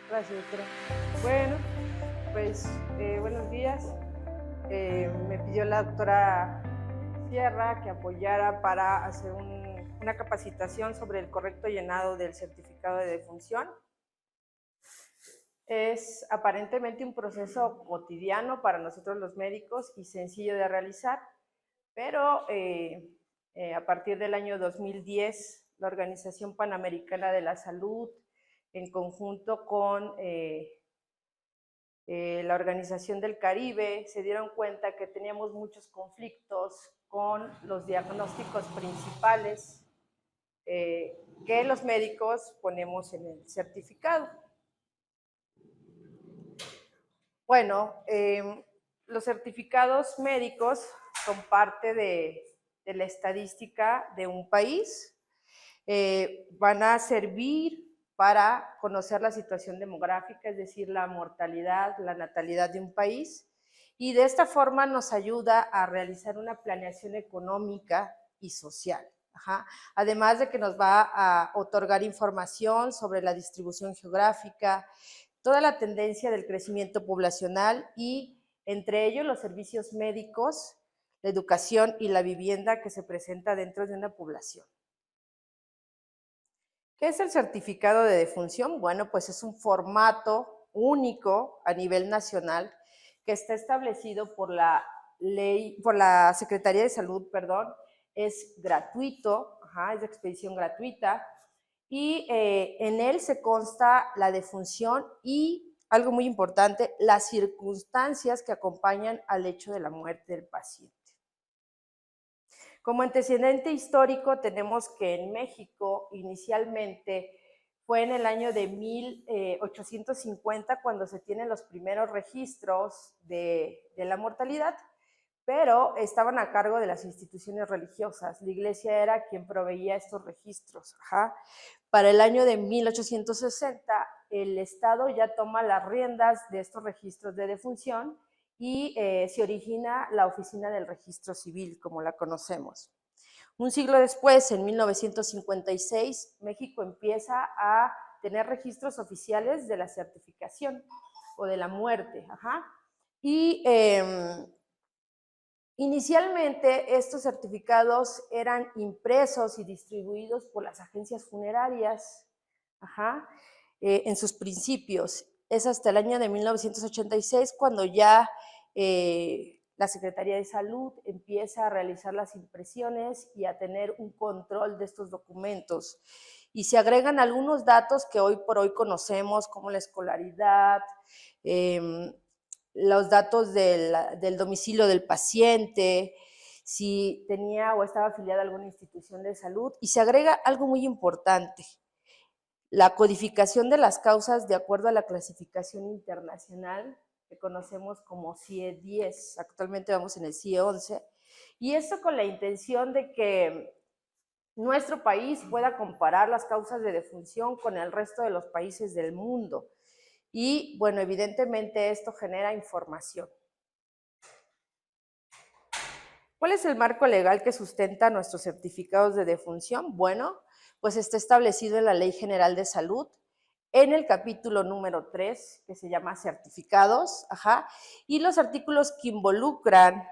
Gracias, doctora. Bueno, pues buenos días. Me pidió la doctora Sierra que apoyara para hacer una capacitación sobre el correcto llenado del certificado de defunción. Es aparentemente un proceso cotidiano para nosotros los médicos y sencillo de realizar, pero a partir del año 2010, la Organización Panamericana de la Salud, en conjunto con la Organización del Caribe, se dieron cuenta que teníamos muchos conflictos con los diagnósticos principales que los médicos ponemos en el certificado. Bueno, los certificados médicos son parte de la estadística de un país. Van a servir para conocer la situación demográfica, es decir, la mortalidad, la natalidad de un país, y de esta forma nos ayuda a realizar una planeación económica y social. Ajá. Además de que nos va a otorgar información sobre la distribución geográfica, toda la tendencia del crecimiento poblacional y entre ellos los servicios médicos, la educación y la vivienda que se presenta dentro de una población. ¿Qué es el certificado de defunción? Bueno, pues es un formato único a nivel nacional que está establecido por la ley, por la Secretaría de Salud, perdón, es gratuito, es de expedición gratuita, y en él se consta la defunción y, algo muy importante, las circunstancias que acompañan al hecho de la muerte del paciente. Como antecedente histórico tenemos que en México inicialmente fue en el año de 1850 cuando se tienen los primeros registros de la mortalidad, pero estaban a cargo de las instituciones religiosas. La iglesia era quien proveía estos registros. Para el año de 1860, el Estado ya toma las riendas de estos registros de defunción y se origina la Oficina del Registro Civil, como la conocemos. Un siglo después, en 1956, México empieza a tener registros oficiales de la certificación o de la muerte. Y inicialmente estos certificados eran impresos y distribuidos por las agencias funerarias en sus principios. Es hasta el año de 1986 cuando ya la Secretaría de Salud empieza a realizar las impresiones y a tener un control de estos documentos. Y se agregan algunos datos que hoy por hoy conocemos, como la escolaridad, los datos del domicilio del paciente, si tenía o estaba afiliada a alguna institución de salud, y se agrega algo muy importante, la codificación de las causas de acuerdo a la clasificación internacional que conocemos como CIE 10, actualmente vamos en el CIE 11, y esto con la intención de que nuestro país pueda comparar las causas de defunción con el resto de los países del mundo. Y bueno, evidentemente esto genera información. ¿Cuál es el marco legal que sustenta nuestros certificados de defunción? Bueno, pues está establecido en la Ley General de Salud, en el capítulo número 3, que se llama certificados, y los artículos que involucran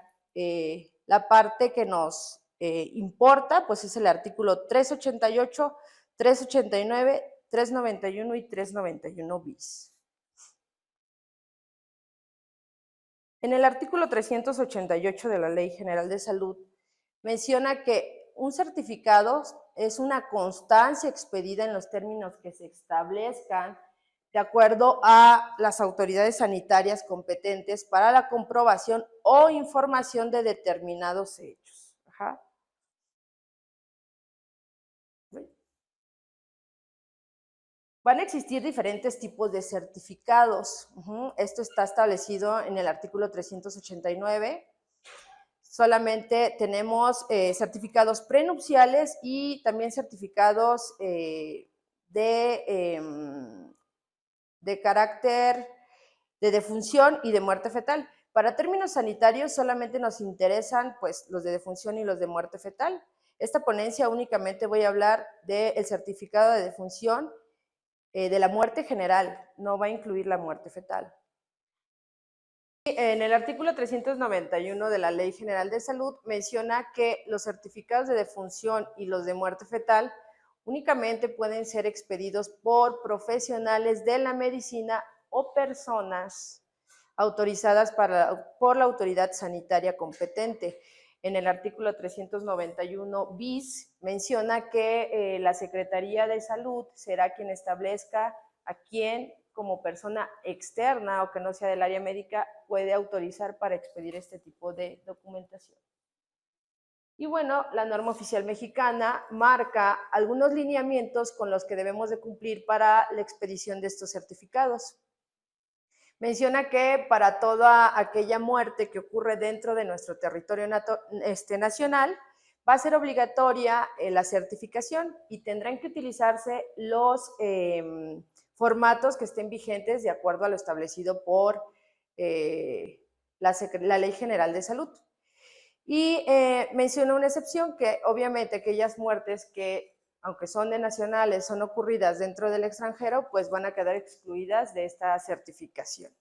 la parte que nos importa, pues es el artículo 388, 389, 391 y 391 bis. En el artículo 388 de la Ley General de Salud menciona que un certificado es una constancia expedida en los términos que se establezcan de acuerdo a las autoridades sanitarias competentes para la comprobación o información de determinados hechos. Van a existir diferentes tipos de certificados. Esto está establecido en el artículo 389. Solamente tenemos certificados prenupciales y también certificados de carácter de defunción y de muerte fetal. Para términos sanitarios solamente nos interesan pues, los de defunción y los de muerte fetal. Esta ponencia únicamente voy a hablar del certificado de defunción de la muerte general, no va a incluir la muerte fetal. En el artículo 391 de la Ley General de Salud menciona que los certificados de defunción y los de muerte fetal únicamente pueden ser expedidos por profesionales de la medicina o personas autorizadas por la autoridad sanitaria competente. En el artículo 391 bis menciona que la Secretaría de Salud será quien establezca a quién como persona externa o que no sea del área médica puede autorizar para expedir este tipo de documentación. Y bueno, la norma oficial mexicana marca algunos lineamientos con los que debemos de cumplir para la expedición de estos certificados. Menciona que para toda aquella muerte que ocurre dentro de nuestro territorio nacional, va a ser obligatoria la certificación y tendrán que utilizarse los formatos que estén vigentes de acuerdo a lo establecido por la Ley General de Salud. Y menciona una excepción que obviamente aquellas muertes que, aunque son de nacionales, son ocurridas dentro del extranjero, pues van a quedar excluidas de esta certificación.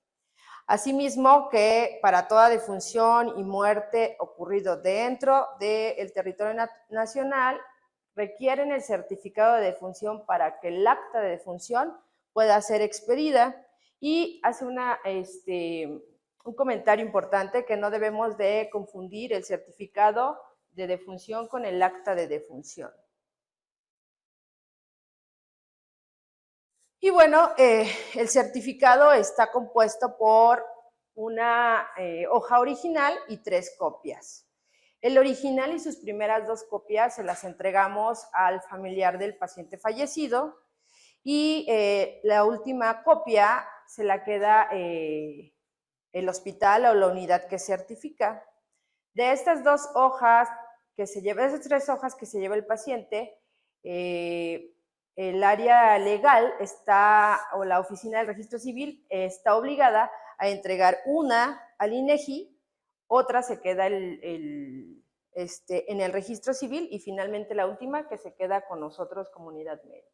Asimismo, que para toda defunción y muerte ocurrido dentro del territorio nacional, requieren el certificado de defunción para que el acta de defunción pueda ser expedida, y hace un comentario importante que no debemos de confundir el certificado de defunción con el acta de defunción. Y bueno, el certificado está compuesto por una hoja original y 3 copias. El original y sus primeras 2 copias se las entregamos al familiar del paciente fallecido, y la última copia se la queda el hospital o la unidad que certifica. De estas 2 hojas que se lleva, esas 3 hojas que se lleva el paciente, el área legal o la oficina del registro civil está obligada a entregar una al INEGI, otra se queda en el registro civil, y finalmente la última que se queda con nosotros, comunidad médica.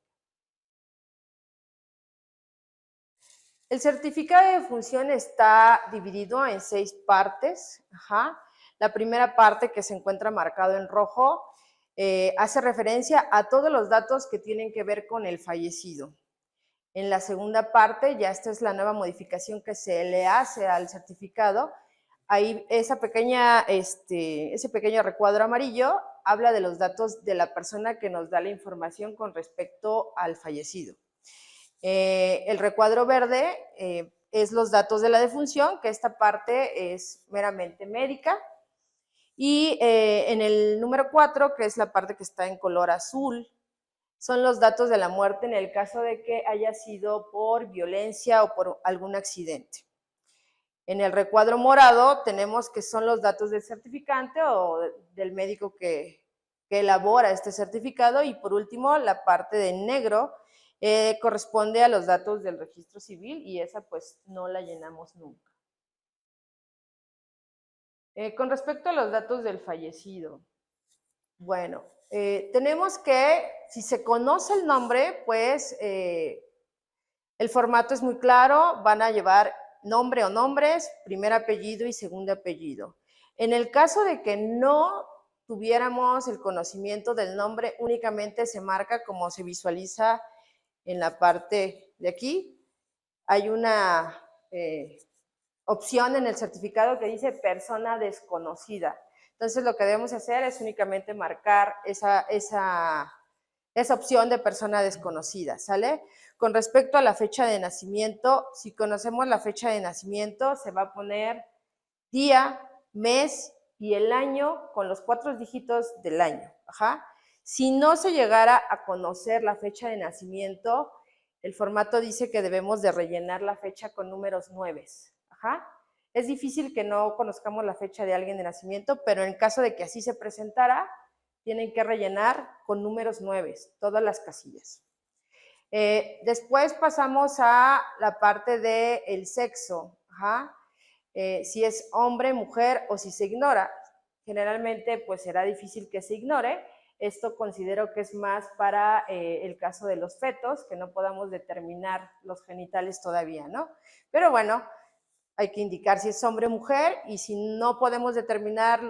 El certificado de defunción está dividido en 6 partes. La primera parte, que se encuentra marcado en rojo, hace referencia a todos los datos que tienen que ver con el fallecido. En la segunda parte, ya esta es la nueva modificación que se le hace al certificado, ahí ese pequeño recuadro amarillo habla de los datos de la persona que nos da la información con respecto al fallecido. El recuadro verde es los datos de la defunción, que esta parte es meramente médica. Y en el número 4, que es la parte que está en color azul, son los datos de la muerte en el caso de que haya sido por violencia o por algún accidente. En el recuadro morado tenemos que son los datos del certificante o del médico que elabora este certificado, y por último la parte de negro corresponde a los datos del registro civil, y esa pues no la llenamos nunca. Con respecto a los datos del fallecido, bueno, tenemos que, si se conoce el nombre, pues el formato es muy claro, van a llevar nombre o nombres, primer apellido y segundo apellido. En el caso de que no tuviéramos el conocimiento del nombre, únicamente se marca como se visualiza en la parte de aquí. Hay una opción en el certificado que dice persona desconocida. Entonces lo que debemos hacer es únicamente marcar esa opción de persona desconocida, ¿sale? Con respecto a la fecha de nacimiento, si conocemos la fecha de nacimiento, se va a poner día, mes y el año con los 4 dígitos del año. Si no se llegara a conocer la fecha de nacimiento, el formato dice que debemos de rellenar la fecha con números 9. Es difícil que no conozcamos la fecha de alguien de nacimiento, pero en caso de que así se presentara, tienen que rellenar con números 9 todas las casillas. Después pasamos a la parte del sexo. Si es hombre, mujer o si se ignora. Generalmente pues será difícil que se ignore. Esto considero que es más para el caso de los fetos, que no podamos determinar los genitales todavía, ¿no? Pero bueno, hay que indicar si es hombre o mujer, y si no podemos determinar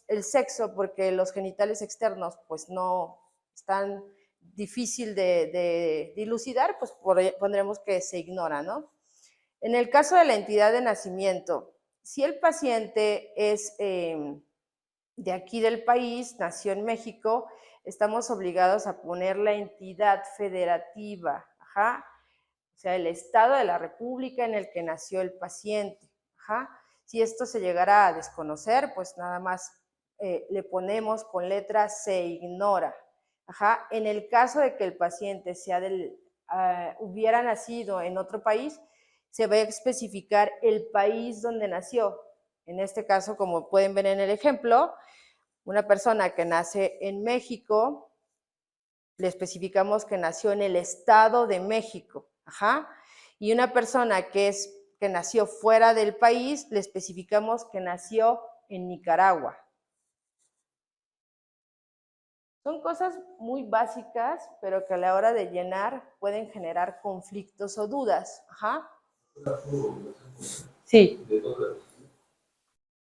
el sexo porque los genitales externos pues no están difícil de dilucidar, pues pondremos que se ignora, ¿no? En el caso de la entidad de nacimiento, si el paciente es de aquí del país, nació en México, estamos obligados a poner la entidad federativa, ajá, o sea, el estado de la república en el que nació el paciente. Ajá. Si esto se llegara a desconocer, pues nada más le ponemos con letra se ignora. Ajá. En el caso de que el paciente hubiera nacido en otro país, se va a especificar el país donde nació. En este caso, como pueden ver en el ejemplo, una persona que nace en México, le especificamos que nació en el Estado de México. Ajá. Y una persona que nació fuera del país, le especificamos que nació en Nicaragua. Son cosas muy básicas, pero que a la hora de llenar pueden generar conflictos o dudas. Ajá. Sí.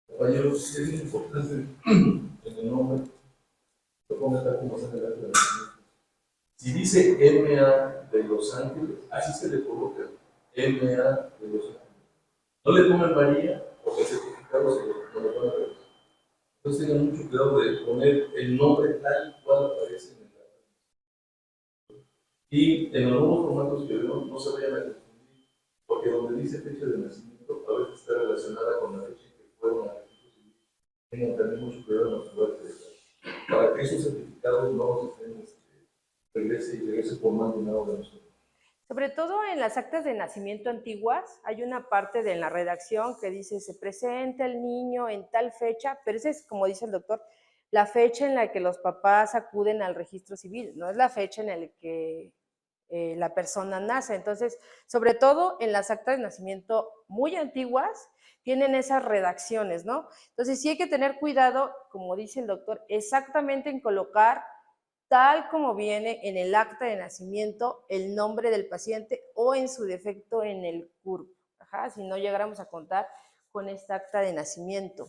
Compañero, es importante en el nombre, lo ponga tal como sale la nacimiento. Si dice MA de Los Ángeles, así se le coloca MA de Los Ángeles. No le pongan María, porque el certificado se lo van a ver. Entonces tengan mucho cuidado de poner el nombre tal cual aparece en el dato. Y en los nuevos formatos que veo, no se vayan a confundir, porque donde dice fecha de nacimiento, a veces está relacionada con la fecha que fueron a registro civil. Tengan también mucho cuidado en los lugares de edad, para que esos certificados no estén regrese por más de un lado de nosotros. Sobre todo en las actas de nacimiento antiguas, hay una parte de la redacción que dice se presenta el niño en tal fecha, pero esa es, como dice el doctor, la fecha en la que los papás acuden al registro civil, no es la fecha en la que la persona nace. Entonces, sobre todo en las actas de nacimiento muy antiguas, tienen esas redacciones, ¿no? Entonces, sí hay que tener cuidado, como dice el doctor, exactamente en colocar tal como viene en el acta de nacimiento el nombre del paciente o en su defecto en el CURP. Ajá, si no llegáramos a contar con esta acta de nacimiento.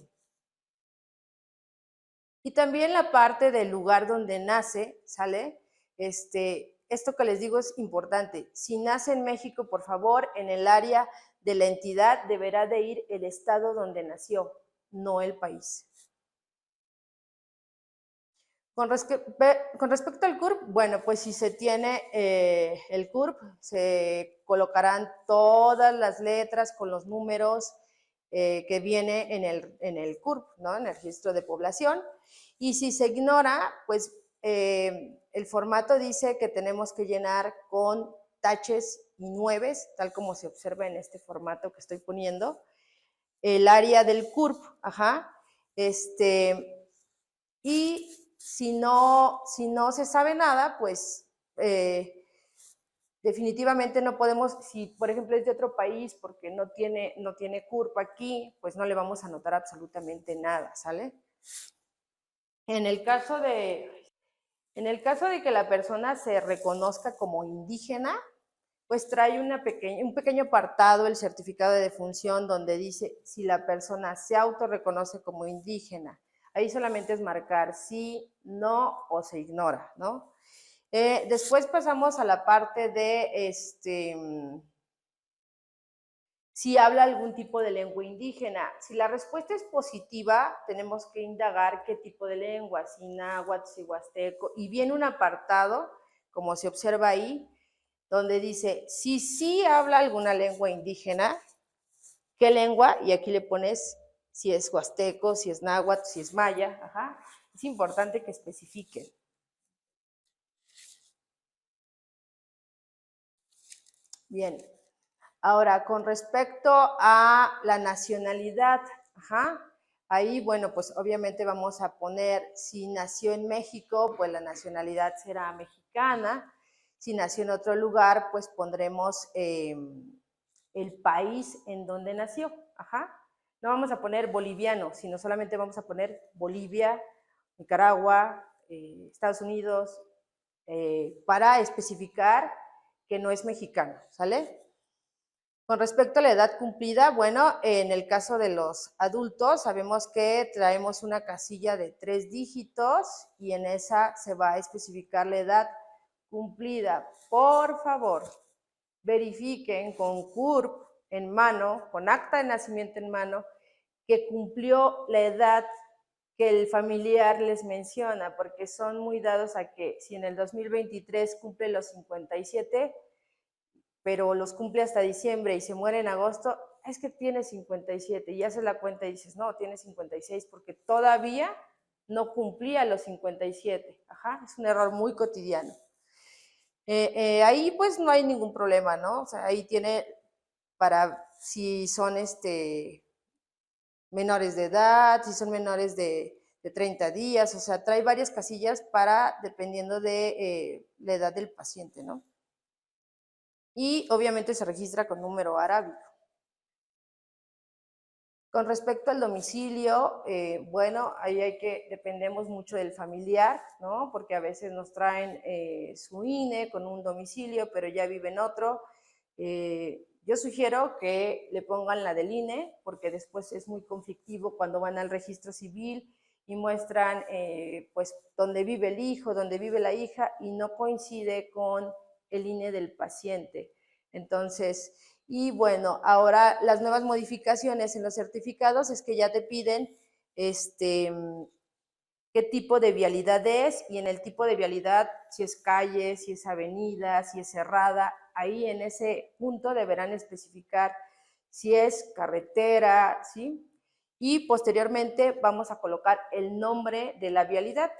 Y también la parte del lugar donde nace, ¿sale? Esto que les digo es importante. Si nace en México, por favor, en el área de la entidad deberá de ir el estado donde nació, no el país. Con respecto al CURP, bueno, pues si se tiene el CURP, se colocarán todas las letras con los números que viene en el CURP, ¿no? En el registro de población. Y si se ignora, pues el formato dice que tenemos que llenar con taches y nueves, tal como se observa en este formato que estoy poniendo, el área del CURP, ajá, y si no se sabe nada, pues definitivamente no podemos, si por ejemplo es de otro país porque no tiene CURP aquí, pues no le vamos a anotar absolutamente nada, ¿sale? En el caso de que la persona se reconozca como indígena, pues trae un pequeño apartado, el certificado de defunción, donde dice si la persona se autorreconoce como indígena. Ahí solamente es marcar sí, no o se ignora, ¿no? Después pasamos a la parte de si habla algún tipo de lengua indígena. Si la respuesta es positiva, tenemos que indagar qué tipo de lengua, si náhuatl, si huasteco, y viene un apartado, como se observa ahí, donde dice, si sí habla alguna lengua indígena, ¿qué lengua? Y aquí le pones si es huasteco, si es náhuatl, si es maya. Ajá. Es importante que especifiquen. Bien. Ahora, con respecto a la nacionalidad, ajá, ahí, bueno, pues obviamente vamos a poner, si nació en México, pues la nacionalidad será mexicana. Si nació en otro lugar, pues pondremos el país en donde nació, ajá. No vamos a poner boliviano, sino solamente vamos a poner Bolivia, Nicaragua, Estados Unidos, para especificar que no es mexicano, ¿sale? Con respecto a la edad cumplida, bueno, en el caso de los adultos, sabemos que traemos una casilla de 3 dígitos y en esa se va a especificar la edad cumplida. Por favor, verifiquen con CURP en mano, con acta de nacimiento en mano, que cumplió la edad que el familiar les menciona, porque son muy dados a que si en el 2023 cumple los 57, pero los cumple hasta diciembre y se muere en agosto, es que tiene 57 y haces la cuenta y dices, no, tiene 56 porque todavía no cumplía los 57. Ajá, es un error muy cotidiano. Ahí pues no hay ningún problema, ¿no? O sea, ahí tiene para si son menores de edad, si son menores de 30 días, o sea, trae varias casillas para, dependiendo de la edad del paciente, ¿no? Y obviamente se registra con número arábigo. Con respecto al domicilio, bueno, ahí dependemos mucho del familiar, ¿no? Porque a veces nos traen su INE con un domicilio, pero ya vive en otro. Yo sugiero que le pongan la del INE, porque después es muy conflictivo cuando van al registro civil y muestran, pues, dónde vive el hijo, dónde vive la hija, y no coincide con el INE del paciente. Entonces, y bueno, ahora las nuevas modificaciones en los certificados es que ya te piden qué tipo de vialidad es, y en el tipo de vialidad, si es calle, si es avenida, si es cerrada, ahí en ese punto deberán especificar si es carretera, ¿sí? Y posteriormente vamos a colocar el nombre de la vialidad.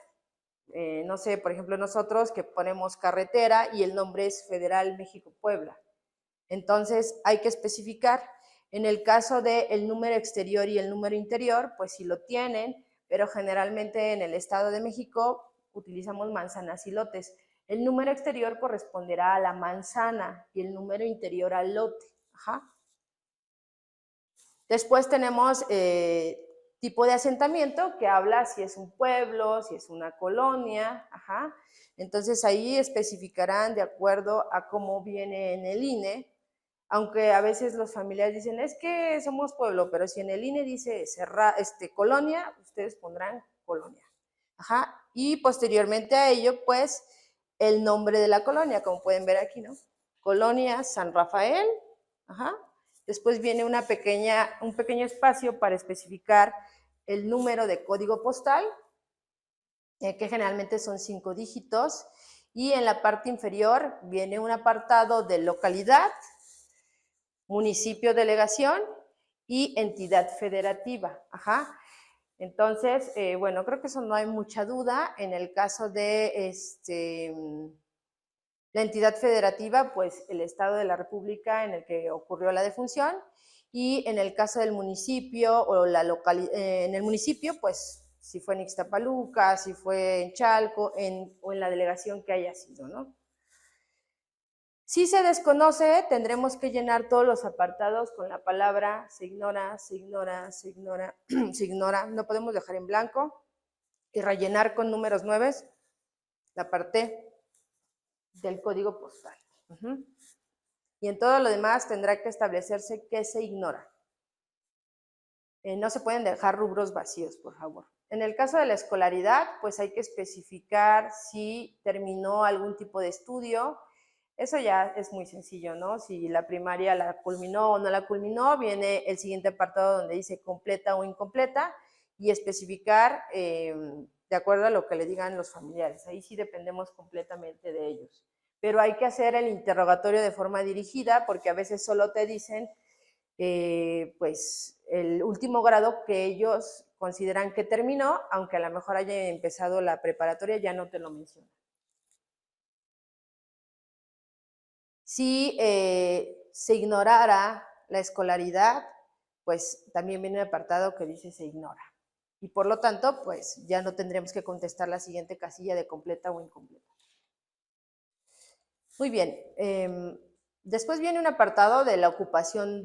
No sé, por ejemplo, nosotros que ponemos carretera y el nombre es Federal México-Puebla. Entonces hay que especificar. En el caso del número exterior y el número interior, pues sí lo tienen, pero generalmente en el Estado de México utilizamos manzanas y lotes. El número exterior corresponderá a la manzana y el número interior al lote. Ajá. Después tenemos tipo de asentamiento, que habla si es un pueblo, si es una colonia. Ajá. Entonces ahí especificarán de acuerdo a cómo viene en el INE, aunque a veces los familiares dicen, es que somos pueblo, pero si en el INE dice colonia, ustedes pondrán colonia. Ajá. Y posteriormente a ello, pues, el nombre de la colonia, como pueden ver aquí, ¿no? Colonia San Rafael. Ajá. Después viene un pequeño espacio para especificar el número de código postal, que generalmente son 5 dígitos. Y en la parte inferior viene un apartado de localidad, municipio, delegación y entidad federativa. Ajá. Entonces, bueno, creo que eso no hay mucha duda. En el caso de la entidad federativa, pues el Estado de la República en el que ocurrió la defunción, y en el caso del municipio o en el municipio, pues si fue en Ixtapaluca, si fue en Chalco o en la delegación que haya sido, ¿no? Si se desconoce, tendremos que llenar todos los apartados con la palabra se ignora, se ignora, se ignora, se ignora. No podemos dejar en blanco y rellenar con números 9 la parte del código postal. Y en todo lo demás tendrá que establecerse qué se ignora. No se pueden dejar rubros vacíos, por favor. En el caso de la escolaridad, pues hay que especificar si terminó algún tipo de estudio. Eso ya es muy sencillo, ¿no? Si la primaria la culminó o no la culminó, viene el siguiente apartado donde dice completa o incompleta, y especificar de acuerdo a lo que le digan los familiares. Ahí sí dependemos completamente de ellos. Pero hay que hacer el interrogatorio de forma dirigida, porque a veces solo te dicen pues el último grado que ellos consideran que terminó, aunque a lo mejor haya empezado la preparatoria, ya no te lo mencionan. Si se ignorara la escolaridad, pues también viene un apartado que dice se ignora. Y por lo tanto, pues ya no tendremos que contestar la siguiente casilla de completa o incompleta. Muy bien. Después viene un apartado de la ocupación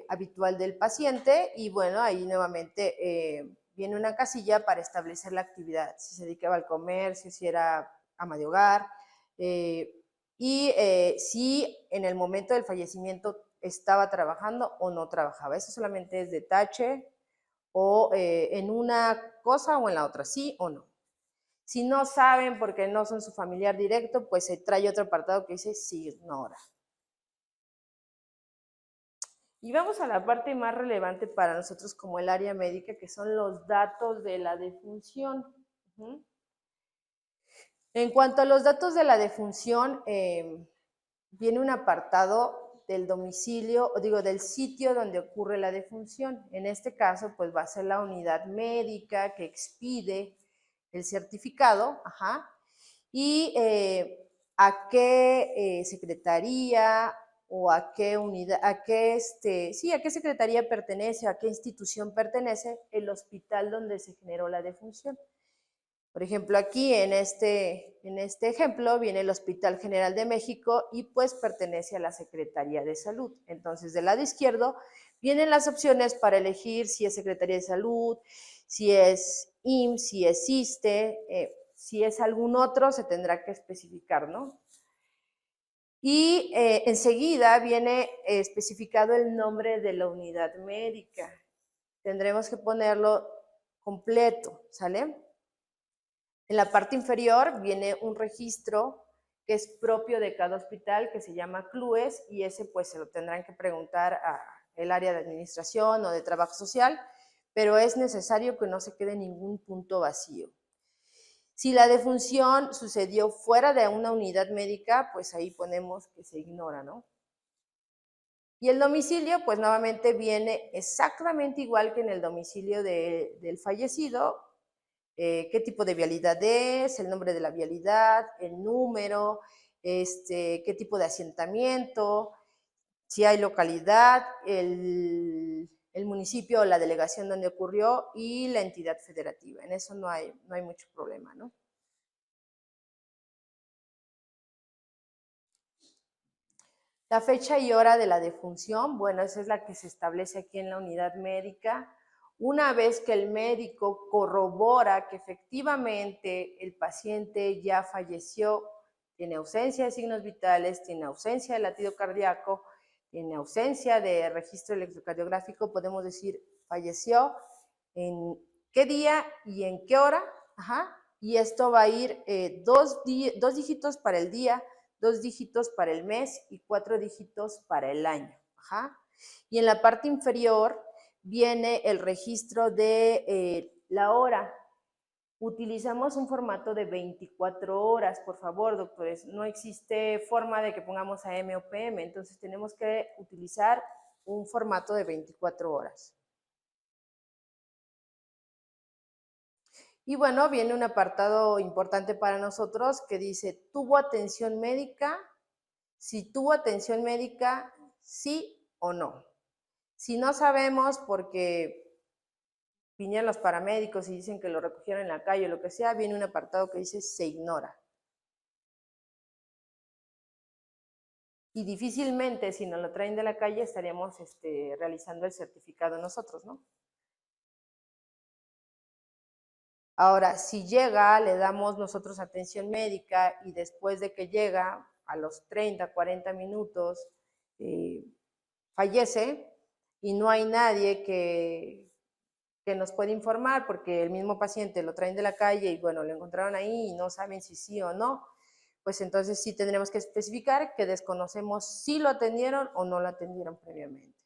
habitual del paciente, y bueno, ahí nuevamente viene una casilla para establecer la actividad, si se dedicaba al comercio, si era ama de hogar, si en el momento del fallecimiento estaba trabajando o no trabajaba. Eso solamente es de tache o en una cosa o en la otra, sí o no. Si no saben porque no son su familiar directo, pues se trae otro apartado que dice se ignora. Y vamos a la parte más relevante para nosotros como el área médica, que son los datos de la defunción. En cuanto a los datos de la defunción, viene un apartado del domicilio, del sitio donde ocurre la defunción. En este caso, pues va a ser la unidad médica que expide el certificado, y a qué secretaría o a qué unidad, a qué secretaría pertenece, a qué institución pertenece el hospital donde se generó la defunción. Por ejemplo, aquí en este ejemplo viene el Hospital General de México y pues pertenece a la Secretaría de Salud. Entonces, del lado izquierdo vienen las opciones para elegir si es Secretaría de Salud, si es IMSS, si es ISSSTE, si es algún otro se tendrá que especificar, ¿no? Y enseguida viene especificado el nombre de la unidad médica. Tendremos que ponerlo completo, ¿sale? En la parte inferior viene un registro que es propio de cada hospital, que se llama CLUES, y ese pues se lo tendrán que preguntar al área de administración o de trabajo social, pero es necesario que no se quede ningún punto vacío. Si la defunción sucedió fuera de una unidad médica, pues ahí ponemos que se ignora, ¿no? Y el domicilio, pues nuevamente viene exactamente igual que en el domicilio del fallecido. Qué tipo de vialidad es, el nombre de la vialidad, el número, qué tipo de asentamiento, si hay localidad, el municipio o la delegación donde ocurrió y la entidad federativa. En eso no hay mucho problema, ¿no? La fecha y hora de la defunción, bueno, esa es la que se establece aquí en la unidad médica. Una vez que el médico corrobora que efectivamente el paciente ya falleció, tiene ausencia de signos vitales, tiene ausencia de latido cardíaco, tiene ausencia de registro electrocardiográfico, podemos decir falleció en qué día y en qué hora, y esto va a ir dos dígitos para el día, 2 dígitos para el mes y 4 dígitos para el año. Y en la parte inferior viene el registro de la hora. Utilizamos un formato de 24 horas, por favor, doctores. No existe forma de que pongamos AM o PM, entonces tenemos que utilizar un formato de 24 horas. Y bueno, viene un apartado importante para nosotros que dice, ¿tuvo atención médica? Si tuvo atención médica, sí o no. Si no sabemos porque vinieron los paramédicos y dicen que lo recogieron en la calle o lo que sea, viene un apartado que dice se ignora. Y difícilmente si nos lo traen de la calle estaríamos realizando el certificado nosotros, ¿no? Ahora, si llega, le damos nosotros atención médica y después de que llega, a los 30, 40 minutos, fallece y no hay nadie que nos puede informar porque el mismo paciente lo traen de la calle y bueno, lo encontraron ahí y no saben si sí o no, pues entonces sí tendremos que especificar que desconocemos si lo atendieron o no lo atendieron previamente.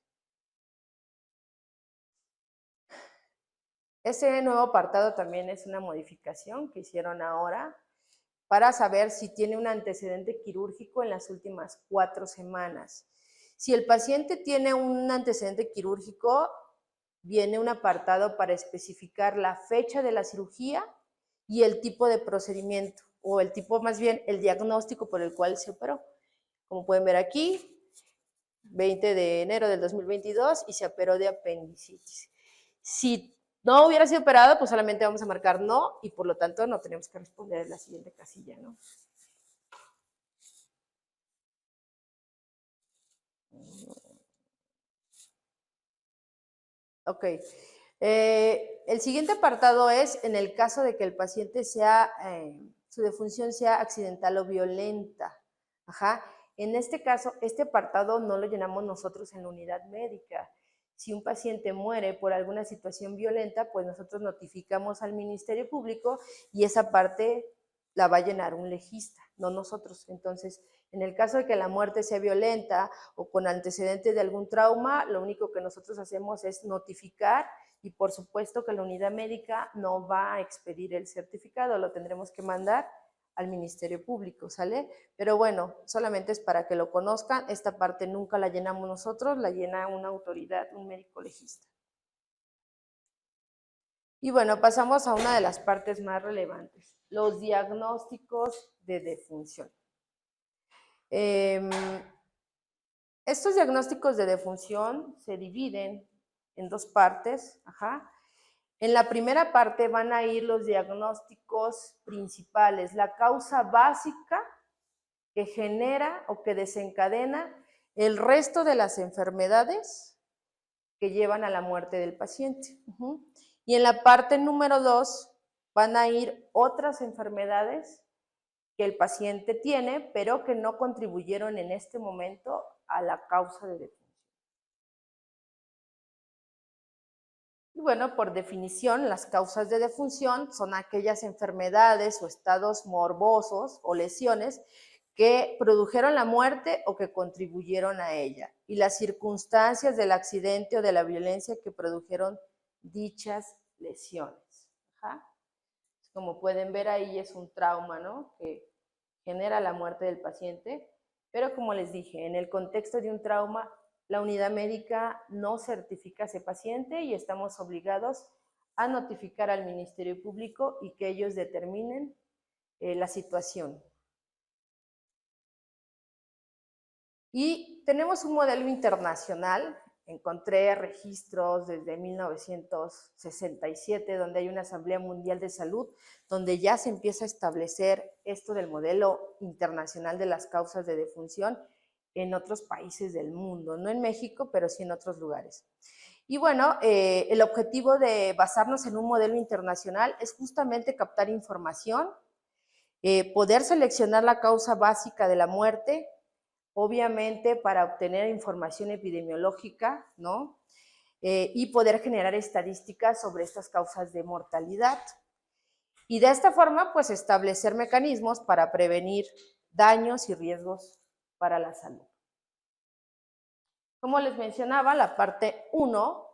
Ese nuevo apartado también es una modificación que hicieron ahora para saber si tiene un antecedente quirúrgico en las últimas 4 semanas. Si el paciente tiene un antecedente quirúrgico, viene un apartado para especificar la fecha de la cirugía y el tipo de procedimiento, o el tipo más bien el diagnóstico por el cual se operó. Como pueden ver aquí, 20 de enero del 2022 y se operó de apendicitis. Si no hubiera sido operado, pues solamente vamos a marcar no y por lo tanto no tenemos que responder en la siguiente casilla, ¿no? Ok, El siguiente apartado es en el caso de que el paciente sea, su defunción sea accidental o violenta. Ajá. En este caso, este apartado no lo llenamos nosotros en la unidad médica. Si un paciente muere por alguna situación violenta, pues nosotros notificamos al Ministerio Público y esa parte la va a llenar un legista, no nosotros. Entonces, en el caso de que la muerte sea violenta o con antecedentes de algún trauma, lo único que nosotros hacemos es notificar y por supuesto que la unidad médica no va a expedir el certificado, lo tendremos que mandar al Ministerio Público, ¿sale? Pero bueno, solamente es para que lo conozcan, esta parte nunca la llenamos nosotros, la llena una autoridad, un médico legista. Y bueno, pasamos a una de las partes más relevantes, los diagnósticos de defunción. Estos diagnósticos de defunción se dividen en dos partes. Ajá. En la primera parte van a ir los diagnósticos principales, la causa básica que genera o que desencadena el resto de las enfermedades que llevan a la muerte del paciente. Y en la parte número 2 van a ir otras enfermedades que el paciente tiene, pero que no contribuyeron en este momento a la causa de defunción. Y bueno, por definición, las causas de defunción son aquellas enfermedades o estados morbosos o lesiones que produjeron la muerte o que contribuyeron a ella, y las circunstancias del accidente o de la violencia que produjeron dichas lesiones. Ajá. Como pueden ver ahí es un trauma, ¿no?, que genera la muerte del paciente, pero como les dije, en el contexto de un trauma, la unidad médica no certifica a ese paciente y estamos obligados a notificar al Ministerio Público y que ellos determinen la situación. Y tenemos un modelo internacional. Encontré registros desde 1967, donde hay una Asamblea Mundial de Salud, donde ya se empieza a establecer esto del modelo internacional de las causas de defunción en otros países del mundo, no en México, pero sí en otros lugares. Y bueno, el objetivo de basarnos en un modelo internacional es justamente captar información, poder seleccionar la causa básica de la muerte, obviamente para obtener información epidemiológica, ¿no? Y poder generar estadísticas sobre estas causas de mortalidad. Y de esta forma, pues establecer mecanismos para prevenir daños y riesgos para la salud. Como les mencionaba, la parte 1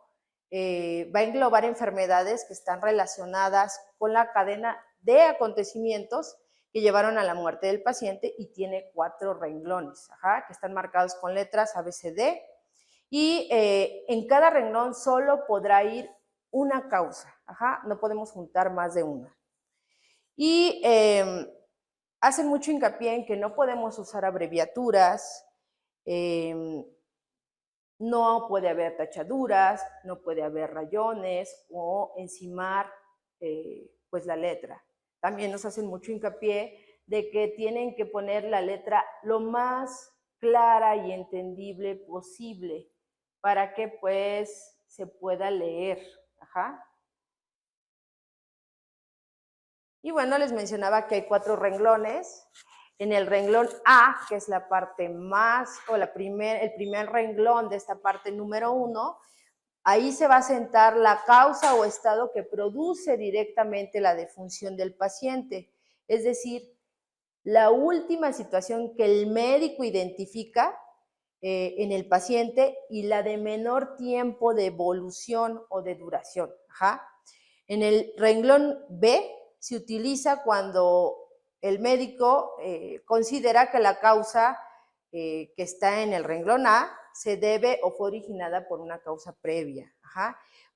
va a englobar enfermedades que están relacionadas con la cadena de acontecimientos que llevaron a la muerte del paciente y tiene 4 renglones, que están marcados con letras A, B, C, D, y en cada renglón solo podrá ir una causa, no podemos juntar más de una. Y hacen mucho hincapié en que no podemos usar abreviaturas, no puede haber tachaduras, no puede haber rayones o encimar pues la letra. También nos hacen mucho hincapié de que tienen que poner la letra lo más clara y entendible posible para que pues se pueda leer. Y bueno, les mencionaba que hay 4 renglones. En el renglón A, que es la parte más, o el primer renglón de esta parte número 1, ahí se va a sentar la causa o estado que produce directamente la defunción del paciente. Es decir, la última situación que el médico identifica en el paciente y la de menor tiempo de evolución o de duración. En el renglón B se utiliza cuando el médico considera que la causa que está en el renglón A se debe o fue originada por una causa previa.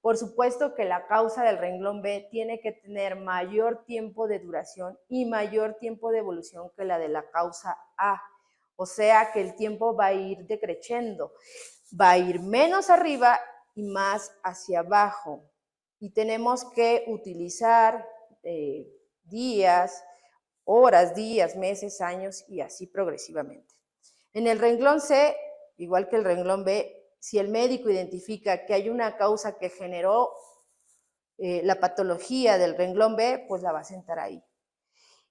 Por supuesto que la causa del renglón B tiene que tener mayor tiempo de duración y mayor tiempo de evolución que la de la causa A. O sea que el tiempo va a ir decreciendo, va a ir menos arriba y más hacia abajo. Y tenemos que utilizar días, horas, días, meses, años y así progresivamente. En el renglón C, igual que el renglón B, si el médico identifica que hay una causa que generó la patología del renglón B, pues la va a sentar ahí.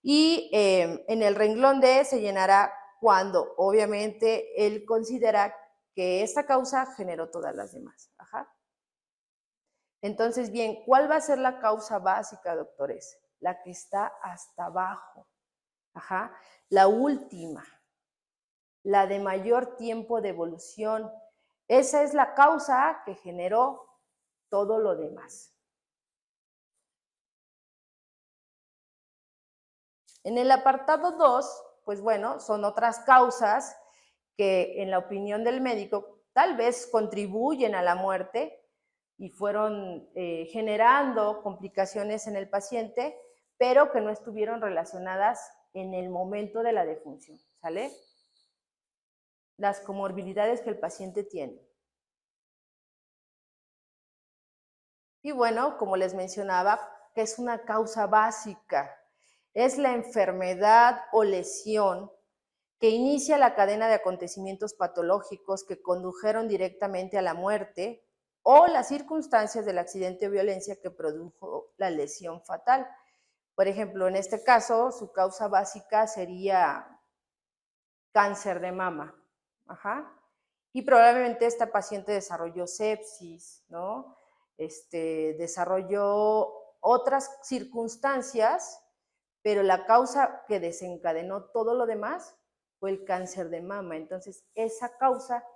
Y en el renglón D se llenará cuando obviamente él considera que esta causa generó todas las demás. Ajá. Entonces, bien, ¿cuál va a ser la causa básica, doctores? La que está hasta abajo. Ajá. La última, la de mayor tiempo de evolución. Esa es la causa que generó todo lo demás. En el apartado 2, pues bueno, son otras causas que en la opinión del médico tal vez contribuyen a la muerte y fueron generando complicaciones en el paciente, pero que no estuvieron relacionadas en el momento de la defunción, ¿sale? Las comorbilidades que el paciente tiene. Y bueno, como les mencionaba, que es una causa básica, es la enfermedad o lesión que inicia la cadena de acontecimientos patológicos que condujeron directamente a la muerte o las circunstancias del accidente o violencia que produjo la lesión fatal. Por ejemplo, en este caso, su causa básica sería cáncer de mama. Ajá. Y probablemente esta paciente desarrolló sepsis, ¿no? Desarrolló otras circunstancias, pero la causa que desencadenó todo lo demás fue el cáncer de mama. Entonces, esa causa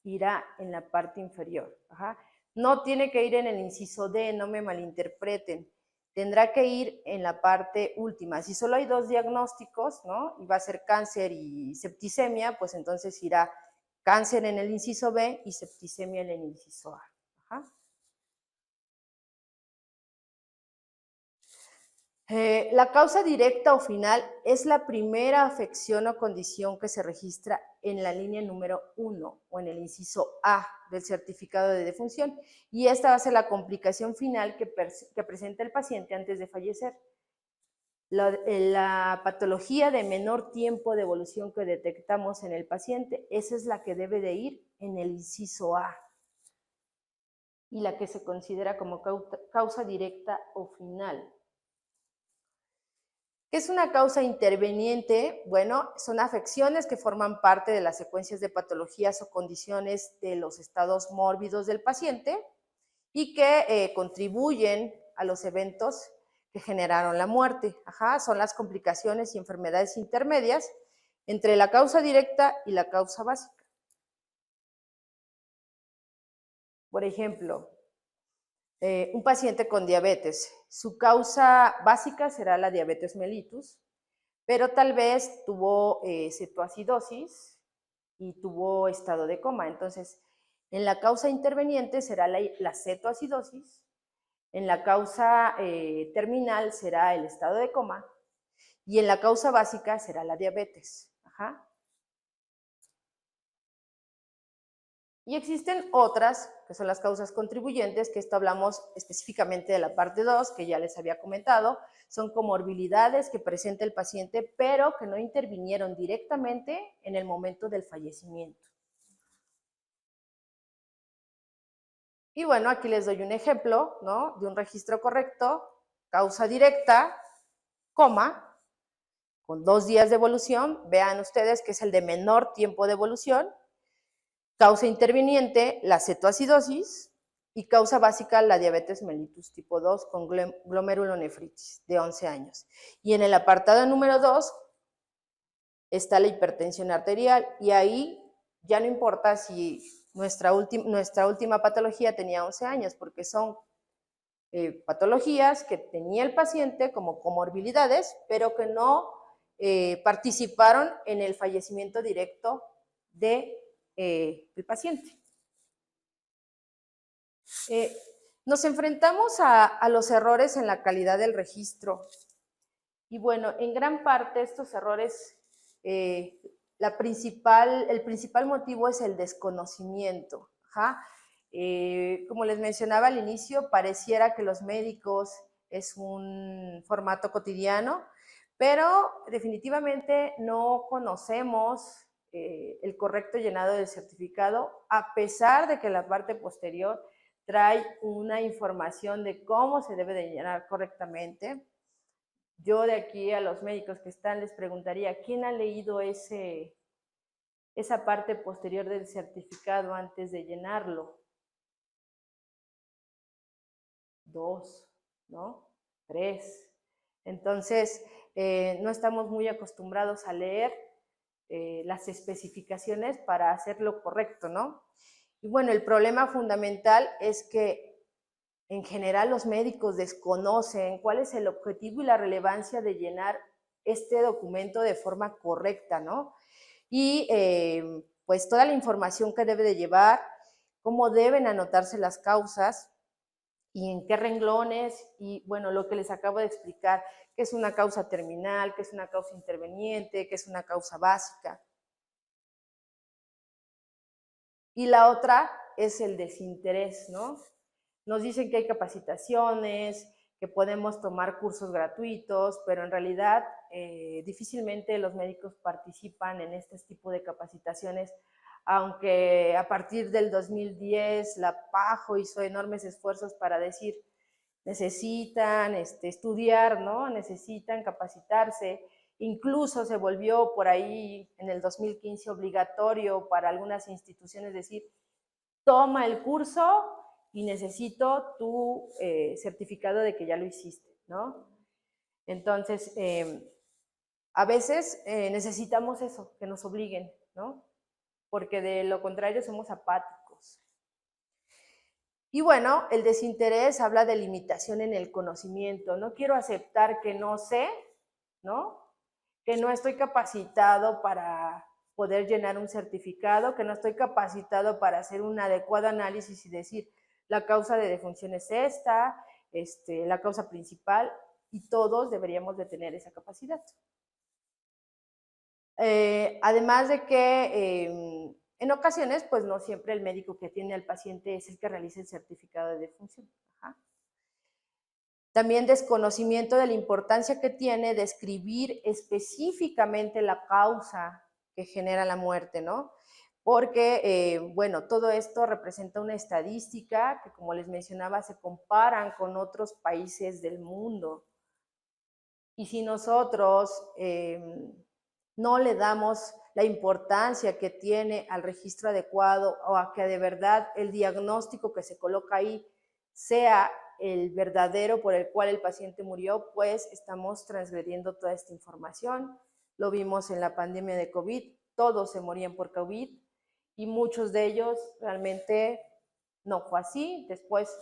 irá en la parte inferior. Ajá. No tiene que ir en el inciso D, no me malinterpreten. Tendrá que ir en la parte última. Si solo hay dos diagnósticos, ¿no? Y va a ser cáncer y septicemia, pues entonces irá cáncer en el inciso B y septicemia en el inciso A. Ajá. La causa directa o final es la primera afección o condición que se registra en la línea número 1 o en el inciso A del certificado de defunción, y esta va a ser la complicación final que presenta el paciente antes de fallecer. La patología de menor tiempo de evolución que detectamos en el paciente, esa es la que debe de ir en el inciso A y la que se considera como causa directa o final. ¿Qué es una causa interveniente? Bueno, son afecciones que forman parte de las secuencias de patologías o condiciones de los estados mórbidos del paciente y que contribuyen a los eventos que generaron la muerte. Ajá, son las complicaciones y enfermedades intermedias entre la causa directa y la causa básica. Por ejemplo, un paciente con diabetes, su causa básica será la diabetes mellitus, pero tal vez tuvo cetoacidosis y tuvo estado de coma. Entonces, en la causa interveniente será la cetoacidosis, en la causa terminal será el estado de coma y en la causa básica será la diabetes. Ajá. Y existen otras, que son las causas contribuyentes, que esto hablamos específicamente de la parte 2, que ya les había comentado, son comorbilidades que presenta el paciente, pero que no intervinieron directamente en el momento del fallecimiento. Y bueno, aquí les doy un ejemplo, ¿no? De un registro correcto, causa directa, coma, con 2 días de evolución. Vean ustedes que es el de menor tiempo de evolución. Causa interviniente, la cetoacidosis, y causa básica, la diabetes mellitus tipo 2 con glomerulonefritis de 11 años. Y en el apartado número 2 está la hipertensión arterial, y ahí ya no importa si nuestra última patología tenía 11 años, porque son patologías que tenía el paciente como comorbilidades, pero que no participaron en el fallecimiento directo del paciente. Nos enfrentamos a los errores en la calidad del registro. Y bueno, en gran parte estos errores, el principal motivo es el desconocimiento. Ajá. Como les mencionaba al inicio, pareciera que los médicos es un formato cotidiano, pero definitivamente no conocemos el correcto llenado del certificado, a pesar de que la parte posterior trae una información de cómo se debe de llenar correctamente. Yo de aquí a los médicos que están les preguntaría, ¿quién ha leído esa parte posterior del certificado antes de llenarlo? 2, ¿no? 3. Entonces, no estamos muy acostumbrados a leer las especificaciones para hacerlo correcto, ¿no? Y bueno, el problema fundamental es que en general los médicos desconocen cuál es el objetivo y la relevancia de llenar este documento de forma correcta, ¿no? Y pues toda la información que debe de llevar, cómo deben anotarse las causas y en qué renglones, y bueno, lo que les acabo de explicar, qué es una causa terminal, qué es una causa interveniente, qué es una causa básica. Y la otra es el desinterés, ¿no? Nos dicen que hay capacitaciones, que podemos tomar cursos gratuitos, pero en realidad difícilmente los médicos participan en este tipo de capacitaciones, aunque a partir del 2010 la PAJO hizo enormes esfuerzos para decir, necesitan estudiar, ¿no? Necesitan capacitarse. Incluso se volvió por ahí en el 2015 obligatorio para algunas instituciones decir, toma el curso y necesito tu certificado de que ya lo hiciste, ¿no? Entonces, a veces necesitamos eso, que nos obliguen, ¿no? Porque de lo contrario somos apáticos. Y bueno, el desinterés habla de limitación en el conocimiento. No quiero aceptar que no sé, ¿no? Que no estoy capacitado para poder llenar un certificado, que no estoy capacitado para hacer un adecuado análisis y decir, la causa de defunción es esta, la causa principal, y todos deberíamos de tener esa capacidad. Además de que en ocasiones, pues no siempre el médico que atiende al paciente es el que realiza el certificado de defunción. Ajá. También desconocimiento de la importancia que tiene describir específicamente la causa que genera la muerte, ¿no? Porque, bueno, todo esto representa una estadística que, como les mencionaba, se comparan con otros países del mundo. Y si nosotros no le damos la importancia que tiene al registro adecuado o a que de verdad el diagnóstico que se coloca ahí sea el verdadero por el cual el paciente murió, pues estamos transgrediendo toda esta información. Lo vimos en la pandemia de COVID, todos se morían por COVID y muchos de ellos realmente no fue así. Después,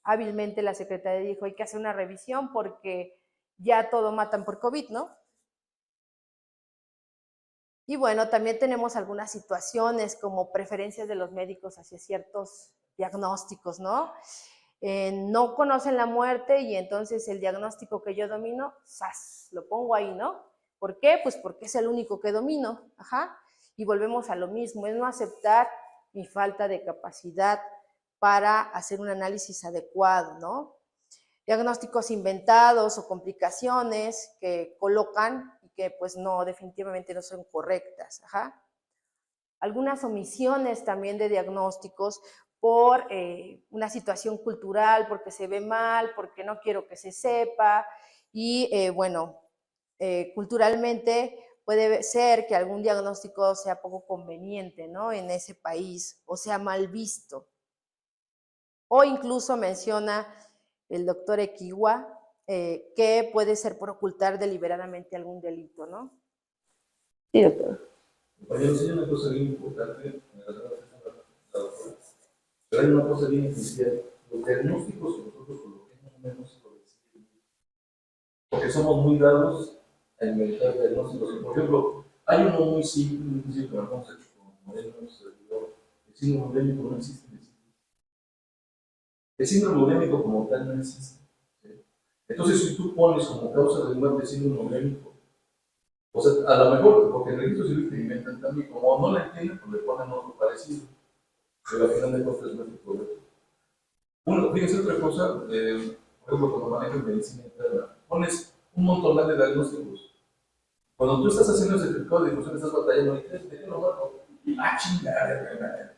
hábilmente la secretaria dijo, hay que hacer una revisión porque ya todo matan por COVID, ¿no? Y bueno, también tenemos algunas situaciones como preferencias de los médicos hacia ciertos diagnósticos, ¿no? No conocen la muerte y entonces el diagnóstico que yo domino, ¡zas!, lo pongo ahí, ¿no? ¿Por qué? Pues porque es el único que domino, ajá. Y volvemos a lo mismo, es no aceptar mi falta de capacidad para hacer un análisis adecuado, ¿no? Diagnósticos inventados o complicaciones que colocan y que pues no, definitivamente no son correctas. Ajá. Algunas omisiones también de diagnósticos por una situación cultural, porque se ve mal, porque no quiero que se sepa y bueno, culturalmente puede ser que algún diagnóstico sea poco conveniente, ¿no? En ese país o sea mal visto. O incluso menciona el doctor Equiwa, que puede ser por ocultar deliberadamente algún delito, ¿no? Sí, doctor. Oye, enseña una cosa bien importante, pero hay una cosa bien esencial. Los diagnósticos que nosotros coloquemos menos porque somos muy dados a inventar diagnósticos. Por ejemplo, hay uno muy simple, que lo hemos hecho con modelos, el síndrome urémico no existe. El síndrome urémico como tal no existe. Entonces, si tú pones como causa de muerte síndrome urémico, o sea, a lo mejor, porque en el registro civil te inventan también, como no la entienden, pues le ponen otro parecido. Pero al final de cuentas no es el problema. Uno, fíjense otra cosa, por ejemplo, cuando manejas medicina interna, pones un montón de diagnósticos. Cuando tú estás haciendo ese certificado de difusión, estás batallando, ¿de qué lo marco? Ah, chingada,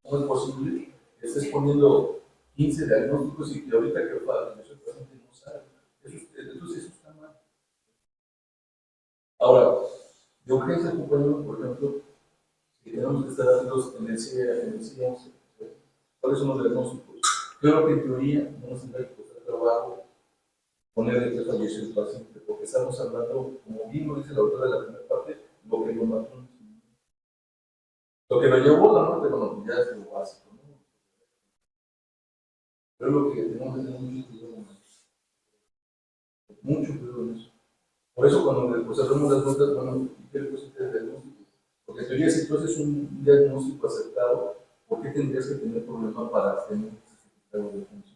no es posible. estés poniendo 15 diagnósticos y que ahorita que el paciente no sabe. Entonces eso está mal. Ahora, de urgencia, compañero, por ejemplo, si tenemos que estar atentos en el CIE-11, ¿cuáles son los diagnósticos? Creo que en teoría no nos tendrá que costar trabajo ponerle que falleció el paciente, porque estamos hablando, como bien lo dice la autora de la primera parte, lo que lo mató. Lo que lo llevó a la muerte, bueno, ya es lo básico, ¿no? Pero lo que tenemos que tener mucho cuidado en eso. Por eso cuando pues, hacemos las notas, bueno, ¿qué le pusiste de diagnóstico? Porque en teoría, si tú haces un diagnóstico acertado, ¿por qué tendrías que tener problema para tener un certificado de función?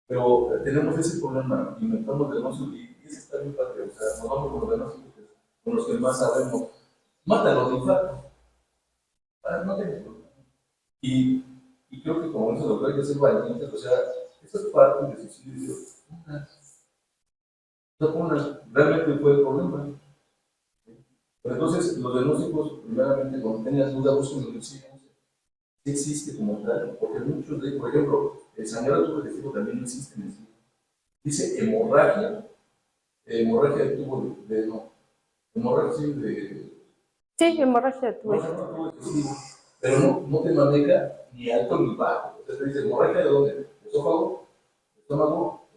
Pero tenemos ese problema, inventamos diagnósticos y eso está bien padre, o sea, nos vamos con los diagnósticos con los que más sabemos. Mátalo de infarto. No tienes problema. Y creo que como dice el doctor, hay que ser valientes, o sea, esa es parte del suicidio. Realmente fue el problema. Pero entonces, los diagnósticos, primeramente, cuando tengas duda, busquen lo que sí existe como tal, porque muchos de, por ejemplo, el sangrado progresivo también no existe en el cine. Dice hemorragia de tubo no, hemorragia sí, de... Sí, hemorragia de tubo. Pero no te maneja ni alto ni bajo. Entonces te dice, ¿hemorragia de dónde? ¿Esófago? ¿Estómago?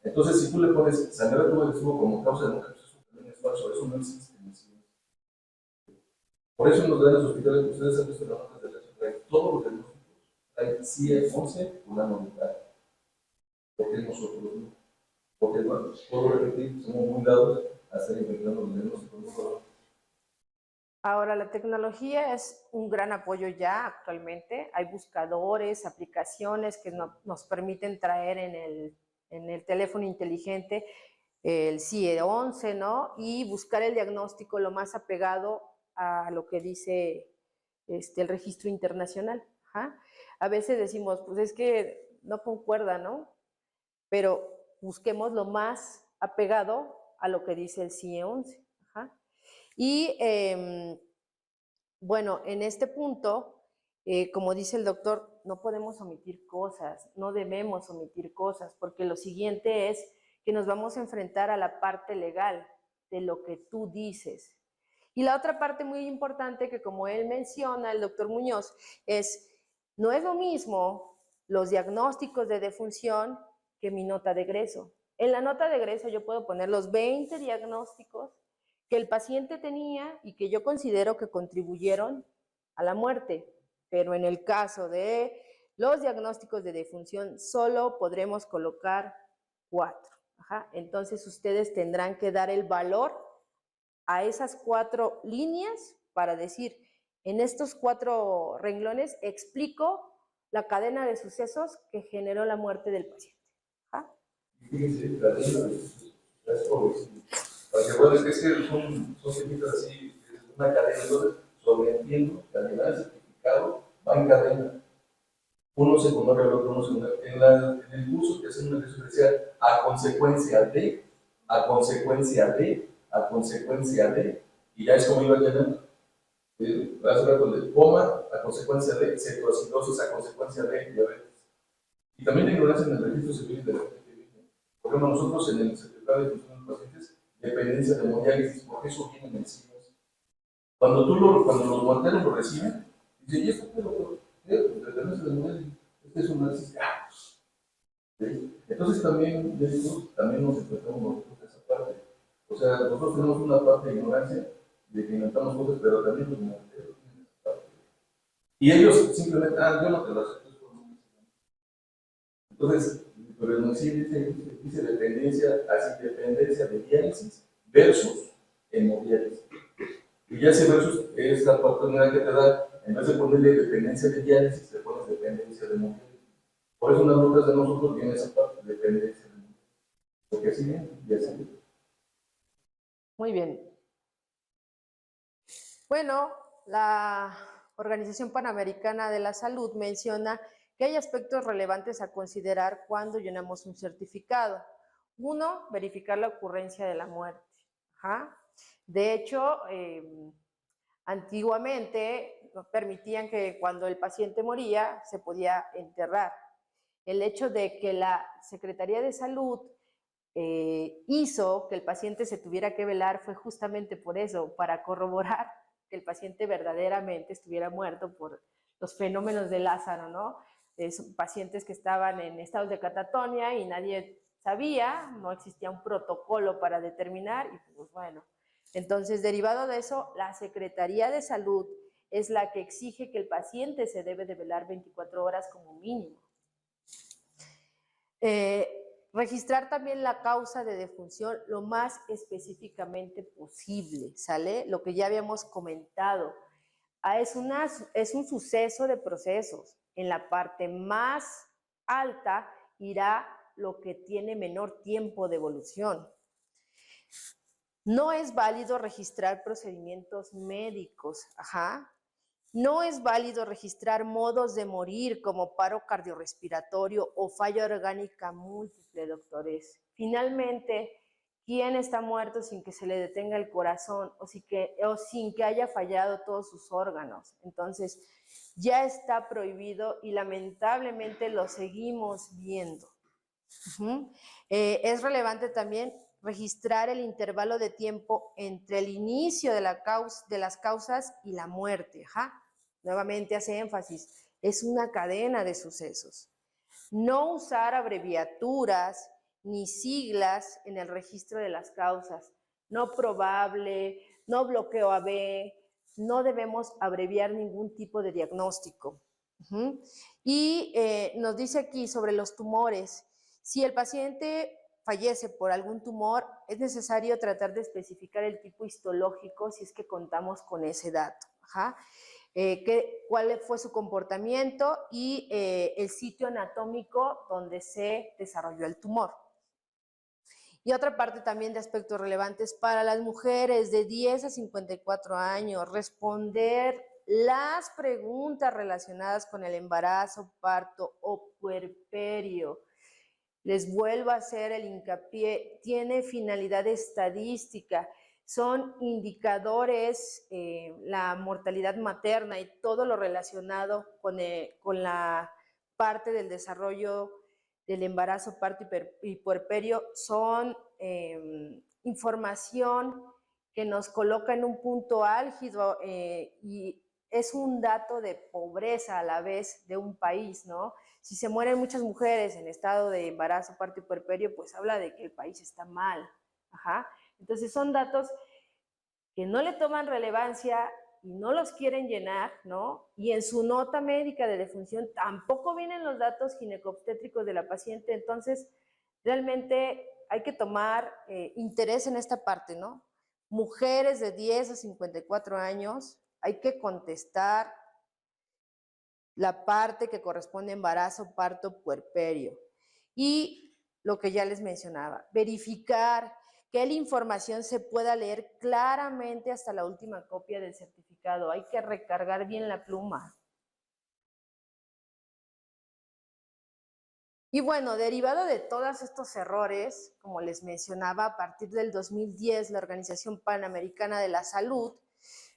Entonces, si tú le pones sangrado progresivo como causa de muerte, eso también es falso, eso no existe en el cine. Por eso en los grandes hospitales, ustedes han visto las notas de la hay todos los diagnósticos. Hay CIE-11 una unidad. ¿Por qué nosotros no? Porque, bueno, puedo repetir, somos muy dados a estar inventando los diagnósticos. Ahora, la tecnología es un gran apoyo ya actualmente. Hay buscadores, aplicaciones que nos permiten traer en el teléfono inteligente el CIE-11, ¿no? Y buscar el diagnóstico lo más apegado a lo que dice el registro internacional. Ajá. A veces decimos, pues es que no concuerda, ¿no? Pero busquemos lo más apegado a lo que dice el CIE-11. Ajá. Y bueno, en este punto, como dice el doctor, no podemos omitir cosas, no debemos omitir cosas, porque lo siguiente es que nos vamos a enfrentar a la parte legal de lo que tú dices. Y la otra parte muy importante que como él menciona, el doctor Muñoz, no es lo mismo los diagnósticos de defunción que mi nota de egreso. En la nota de egreso yo puedo poner los 20 diagnósticos que el paciente tenía y que yo considero que contribuyeron a la muerte, pero en el caso de los diagnósticos de defunción solo podremos colocar 4. Ajá. Entonces ustedes tendrán que dar el valor a esas 4 líneas para decir, en estos 4 renglones explico la cadena de sucesos que generó la muerte del paciente. ¿Ah? Fíjense, cadena de sucesos, porque bueno, es que son cositas así, una cadena, entonces sobreentiendo que al final el certificado va en cadena. Uno secundario al otro, uno secundario. En el curso que hacen una lección decía a consecuencia de, a consecuencia de, a consecuencia de, y ya es como iba llenando. Hace rato de coma, a consecuencia de, cetoacidosis, a consecuencia de diabetes. Y también la ignorancia en el registro civil de la gente que vive. Por ejemplo, nosotros en el certificado de función de los pacientes, dependencia de hemodiálisis, porque eso viene en el CIMES. Cuando los mortales lo reciben, dicen, ¿y esto qué es lo que dependencia de hemodiálisis? Este es un análisis. Entonces también, también nos enfrentamos nosotros a esa parte. O sea, nosotros tenemos una parte de ignorancia de que inventamos cosas, pero también los mortales tienen esa parte. Y ellos simplemente, yo no te lo acepto. Entonces, pero el municipio dice dependencia, así dependencia de diálisis versus hemodiálisis. Y ya ese versus es la oportunidad que te da, en vez de ponerle dependencia de diálisis, te pones dependencia de hemodiálisis. Por eso en las notas de nosotros viene esa parte, dependencia de hemodiálisis. Porque así viene, y así viene. Muy bien. Bueno, la Organización Panamericana de la Salud menciona que hay aspectos relevantes a considerar cuando llenamos un certificado. Uno, verificar la ocurrencia de la muerte. Ajá. De hecho, Antiguamente no permitían que cuando el paciente moría se podía enterrar. El hecho de que la Secretaría de Salud hizo que el paciente se tuviera que velar fue justamente por eso, para corroborar que el paciente verdaderamente estuviera muerto por los fenómenos de Lázaro, ¿no? Pacientes que estaban en estados de catatonia y nadie sabía, no existía un protocolo para determinar y pues bueno. Entonces, derivado de eso, la Secretaría de Salud es la que exige que el paciente se debe de velar 24 horas como mínimo. Registrar también la causa de defunción lo más específicamente posible, ¿sale? Lo que ya habíamos comentado. Es un suceso de procesos. En la parte más alta irá lo que tiene menor tiempo de evolución. No es válido registrar procedimientos médicos, No es válido registrar modos de morir como paro cardiorrespiratorio o falla orgánica múltiple, doctores. Finalmente, ¿quién está muerto sin que se le detenga el corazón o sin que haya fallado todos sus órganos? Entonces, ya está prohibido y lamentablemente lo seguimos viendo. Es relevante también registrar el intervalo de tiempo entre el inicio de las causas y la muerte. Nuevamente hace énfasis, es una cadena de sucesos. No usar abreviaturas ni siglas en el registro de las causas. No probable, no bloqueo AB, no debemos abreviar ningún tipo de diagnóstico. Y nos dice aquí sobre los tumores. Si el paciente fallece por algún tumor, es necesario tratar de especificar el tipo histológico si es que contamos con ese dato. Cuál fue su comportamiento y el sitio anatómico donde se desarrolló el tumor. Y otra parte también de aspectos relevantes para las mujeres de 10 a 54 años, responder las preguntas relacionadas con el embarazo, parto o puerperio. Les vuelvo a hacer el hincapié, tiene finalidad estadística, son indicadores, la mortalidad materna y todo lo relacionado con la parte del desarrollo del embarazo, parto y puerperio, son información que nos coloca en un punto álgido y es un dato de pobreza a la vez de un país, ¿no? Si se mueren muchas mujeres en estado de embarazo, parto y puerperio, pues habla de que el país está mal. Entonces son datos que no le toman relevancia y no los quieren llenar, ¿no? Y en su nota médica de defunción tampoco vienen los datos ginecobstétricos de la paciente, entonces realmente hay que tomar interés en esta parte, ¿no? Mujeres de 10 a 54 años, hay que contestar la parte que corresponde a embarazo, parto, puerperio. Y lo que ya les mencionaba, verificar que la información se pueda leer claramente hasta la última copia del certificado. Hay que recargar bien la pluma. Y bueno, derivado de todos estos errores, como les mencionaba, a partir del 2010, la Organización Panamericana de la Salud,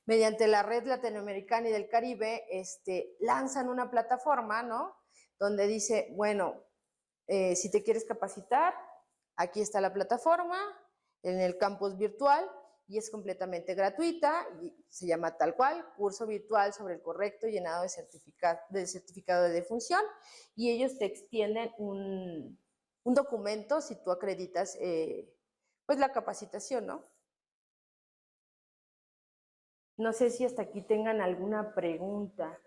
mediante la Red Latinoamericana y del Caribe, lanzan una plataforma, ¿no? Donde dice, bueno, si te quieres capacitar, aquí está la plataforma, en el campus virtual, y es completamente gratuita, y se llama tal cual, curso virtual sobre el correcto llenado de certificado de defunción, y ellos te extienden un documento si tú acreditas pues la capacitación, ¿no? No sé si hasta aquí tengan alguna pregunta.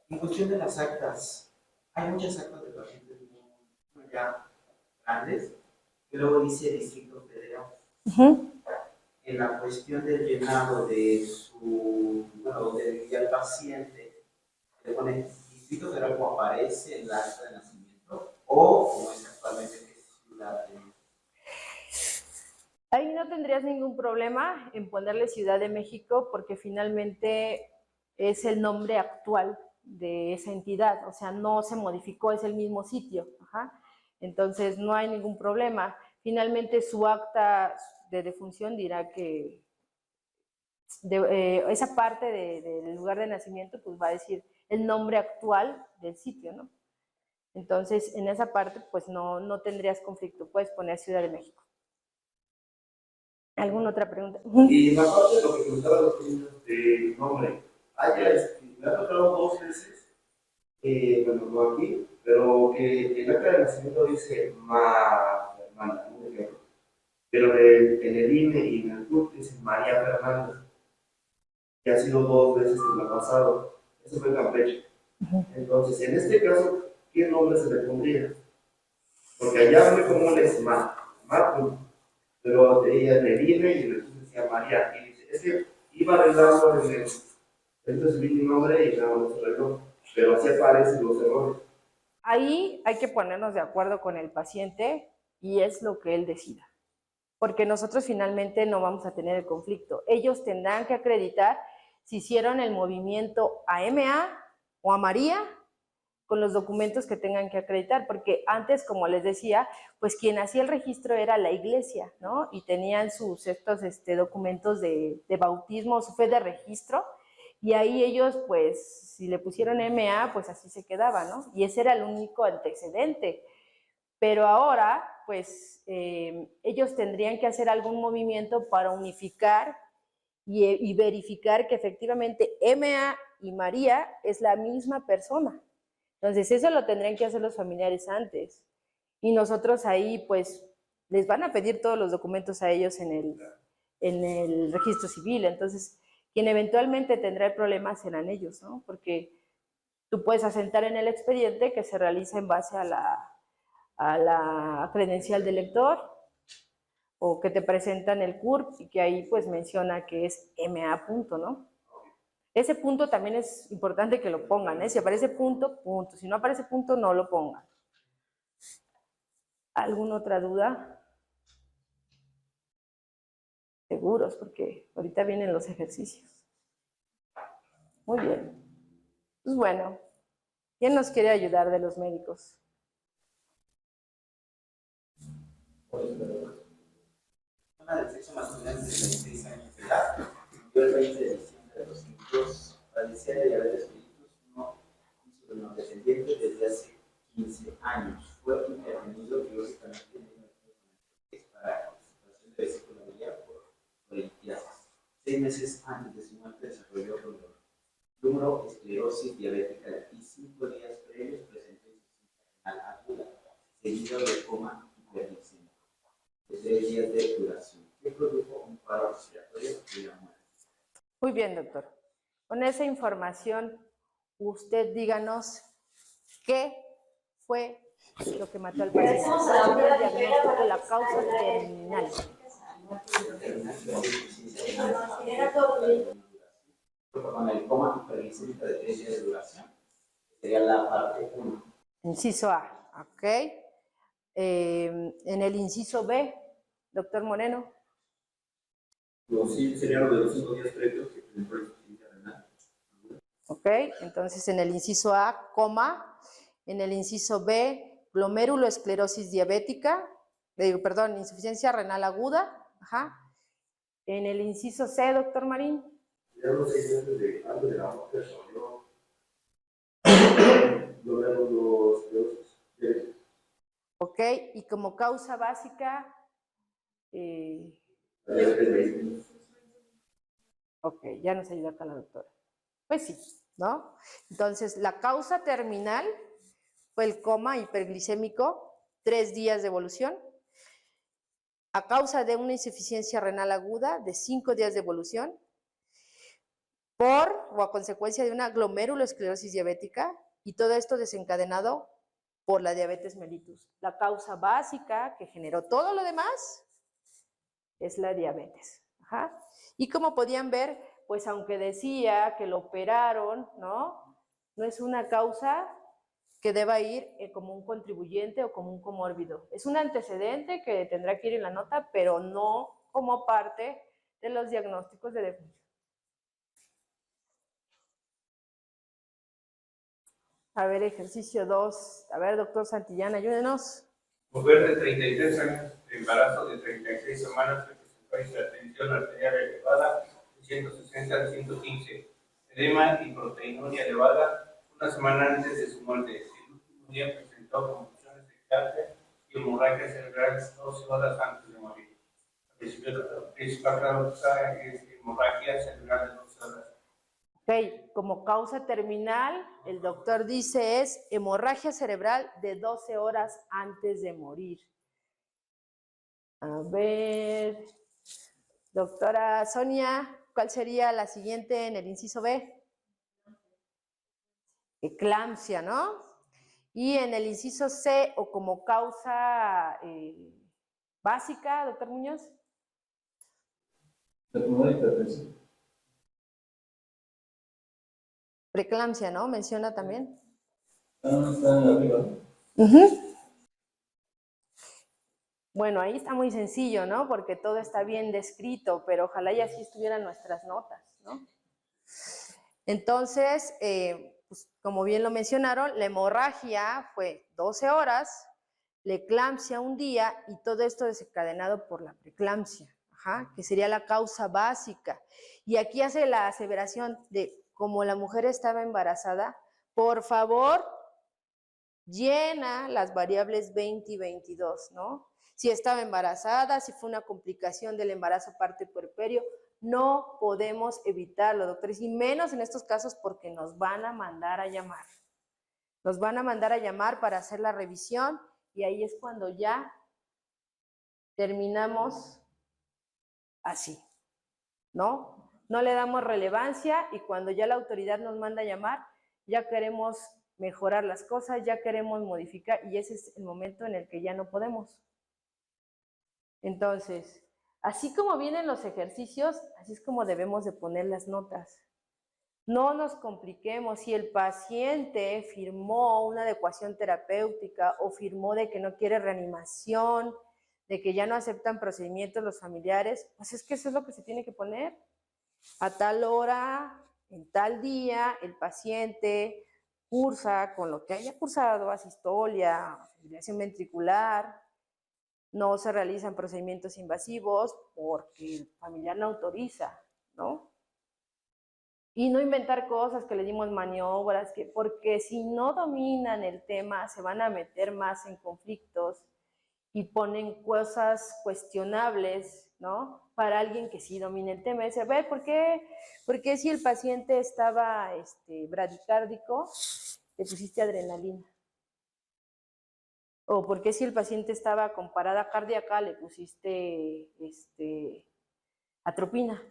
En cuestión de las actas, hay muchas actas de pacientes muy ya grandes, que luego dice Distrito Federal. En la cuestión del llenado de del paciente, le pone Distrito Federal como aparece en la acta de nacimiento, o como es actualmente que es Ciudad de México. Ahí no tendrías ningún problema en ponerle Ciudad de México porque finalmente es el nombre actual de esa entidad, o sea, no se modificó, es el mismo sitio. Entonces, no hay ningún problema. Finalmente, su acta de defunción dirá que esa parte del lugar de nacimiento, pues va a decir el nombre actual del sitio, ¿no? Entonces, en esa parte, pues no tendrías conflicto. Puedes poner Ciudad de México. ¿Alguna otra pregunta? Y en la parte de lo que preguntaban los niños de nombre, me ha tocado 2 veces, bueno, no aquí, pero que el acta de nacimiento dice Fernanda, un ejemplo, pero en el INE y en el CURP dice María Fernández, que ha sido 2 veces que me ha pasado. Eso fue en Campeche. Entonces, en este caso, ¿qué nombre se le pondría? Porque allá muy común es Marco, pero ella en el INE y en el CURP decía María, y dice, es que iba arreglando en el mi nombre y nada más se arregló, pero así aparecen los errores. Ahí hay que ponernos de acuerdo con el paciente y es lo que él decida, porque nosotros finalmente no vamos a tener el conflicto. Ellos tendrán que acreditar si hicieron el movimiento a MA o a María con los documentos que tengan que acreditar, porque antes, como les decía, pues quien hacía el registro era la iglesia, ¿no? Y tenían estos documentos de bautismo, su fe de registro, y ahí ellos, pues, si le pusieron MA, pues así se quedaba, ¿no? Y ese era el único antecedente. Pero ahora, pues, ellos tendrían que hacer algún movimiento para unificar y verificar que efectivamente MA y María es la misma persona. Entonces, eso lo tendrían que hacer los familiares antes. Y nosotros ahí, pues, les van a pedir todos los documentos a ellos en el registro civil. Entonces, quien eventualmente tendrá el problema serán ellos, ¿no? Porque tú puedes asentar en el expediente que se realiza en base a la credencial del lector o que te presentan el CURP y que ahí pues menciona que es MA punto, ¿no? Ese punto también es importante que lo pongan, ¿eh? Si aparece punto, punto. Si no aparece punto, no lo pongan. ¿Alguna otra duda? Seguros, porque ahorita vienen los ejercicios. Muy bien. Pues bueno, ¿quién nos quiere ayudar de los médicos? Una del sexo masculino de 36 años de edad, yo el 20 de diciembre de 2002 padecía de diabetes mellitus no insulinodependiente desde hace 15 años. Fue intervenido quirúrgicamente para concentración de vesícula biliar por litiasis. 6 meses antes de su muerte desarrolló dolor. Número esclerosis diabética y 5 días previos presentó insuficiencia renal aguda, seguido de coma hiperglicémico de 3 días de duración, que produjo un paro respiratorio y la muerte. Muy bien, doctor. Con esa información, usted díganos qué fue lo que mató al paciente. ¿Cuál fue el diagnóstico, la causa terminal? Con el coma hiperglicémico de 3 días de duración, sería la parte 1. Inciso A, ok. En el inciso B, doctor Moreno. Sí, sería lo de los 5 días previos que presentó insuficiencia renal. Ok, entonces en el inciso A, coma. En el inciso B, glomeruloesclerosis diabética. Perdón, insuficiencia renal aguda. Ajá. En el inciso C, doctor Marín. Ya los 6 meses de antes de la muerte desarrolló glomerulosclerosis. Ok, y como causa básica, ok, ya nos ayuda acá la doctora. Pues sí, ¿no? Entonces, la causa terminal fue el coma hiperglicémico, 3 días de evolución, a causa de una insuficiencia renal aguda de 5 días de evolución, por o a consecuencia de una glomeruloesclerosis diabética, y todo esto desencadenado por la diabetes mellitus. La causa básica que generó todo lo demás es la diabetes. Ajá. Y como podían ver, pues aunque decía que lo operaron, ¿no? No es una causa que deba ir como un contribuyente o como un comórbido. Es un antecedente que tendrá que ir en la nota, pero no como parte de los diagnósticos de defunción. A ver, ejercicio 2. A ver, doctor Santillán, ayúdenos. Mujer de 33 años, de embarazo de 36 semanas, que presentó hipertensión arterial elevada de 160 a 115, edema y proteinuria elevada una semana antes de su muerte. El último día presentó convulsiones de cáncer y hemorragia cerebral 12 horas antes de morir. La principal causa es hemorragia cerebral de 12 horas. Ok, como causa terminal, el doctor dice es hemorragia cerebral de 12 horas antes de morir. A ver, doctora Sonia, ¿cuál sería la siguiente en el inciso B? Eclampsia, ¿no? Y en el inciso C, o como causa básica, doctor Muñoz. La pulmonar hipertensiva. Preeclampsia, ¿no? Menciona también. Ah, está arriba. Bueno, ahí está muy sencillo, ¿no? Porque todo está bien descrito, pero ojalá y así estuvieran nuestras notas, ¿no? Entonces, pues, como bien lo mencionaron, la hemorragia fue 12 horas, la eclampsia un día y todo esto desencadenado por la preeclampsia, que sería la causa básica. Y aquí hace la aseveración de como la mujer estaba embarazada, por favor, llena las variables 20 y 22, ¿no? Si estaba embarazada, si fue una complicación del embarazo parte puerperio, no podemos evitarlo, doctores, y menos en estos casos porque nos van a mandar a llamar. Nos van a mandar a llamar para hacer la revisión y ahí es cuando ya terminamos así, ¿no? No le damos relevancia y cuando ya la autoridad nos manda a llamar, ya queremos mejorar las cosas, ya queremos modificar y ese es el momento en el que ya no podemos. Entonces, así como vienen los ejercicios, así es como debemos de poner las notas. No nos compliquemos. Si el paciente firmó una adecuación terapéutica o firmó de que no quiere reanimación, de que ya no aceptan procedimientos los familiares, pues es que eso es lo que se tiene que poner. A tal hora, en tal día, el paciente cursa con lo que haya cursado, asistolia, fibrilación ventricular, no se realizan procedimientos invasivos porque el familiar no autoriza, ¿no? Y no inventar cosas que le dimos maniobras, porque si no dominan el tema se van a meter más en conflictos y ponen cosas cuestionables, ¿no? Para alguien que sí domina el tema. Dice, a ver, ¿por qué si el paciente estaba bradicárdico, le pusiste adrenalina? O ¿por qué si el paciente estaba con parada cardíaca, le pusiste atropina?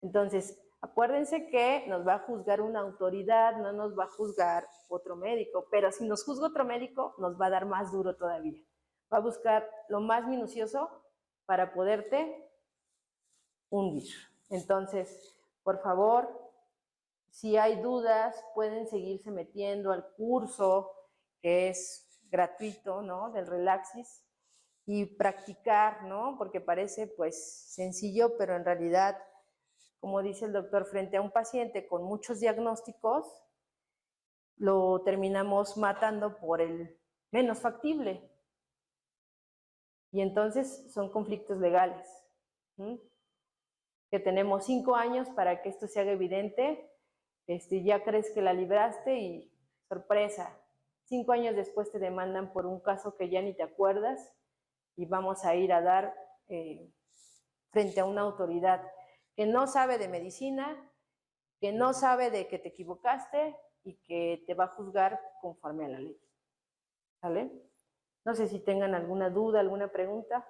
Entonces, acuérdense que nos va a juzgar una autoridad, no nos va a juzgar otro médico, pero si nos juzga otro médico, nos va a dar más duro todavía. Va a buscar lo más minucioso para poderte hundir. Entonces, por favor, si hay dudas, pueden seguirse metiendo al curso que es gratuito, ¿no? Del Relaxis y practicar, ¿no? Porque parece pues sencillo, pero en realidad, como dice el doctor, frente a un paciente con muchos diagnósticos, lo terminamos matando por el menos factible. Y entonces son conflictos legales. Que tenemos 5 años para que esto se haga evidente, ya crees que la libraste y sorpresa, 5 años después te demandan por un caso que ya ni te acuerdas y vamos a ir a dar frente a una autoridad que no sabe de medicina, que no sabe de que te equivocaste y que te va a juzgar conforme a la ley. ¿Sale? No sé si tengan alguna duda, alguna pregunta.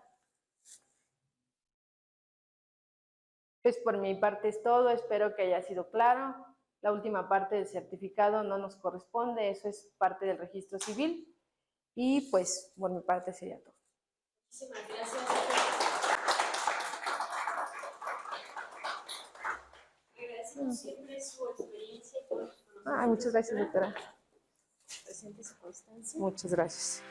Pues por mi parte es todo, espero que haya sido claro. La última parte del certificado no nos corresponde, eso es parte del registro civil. Y pues por mi parte sería todo. Muchísimas gracias. Agradecemos siempre su experiencia y todo su conocimiento. Muchas gracias, doctora. Presente su constancia. Muchas gracias.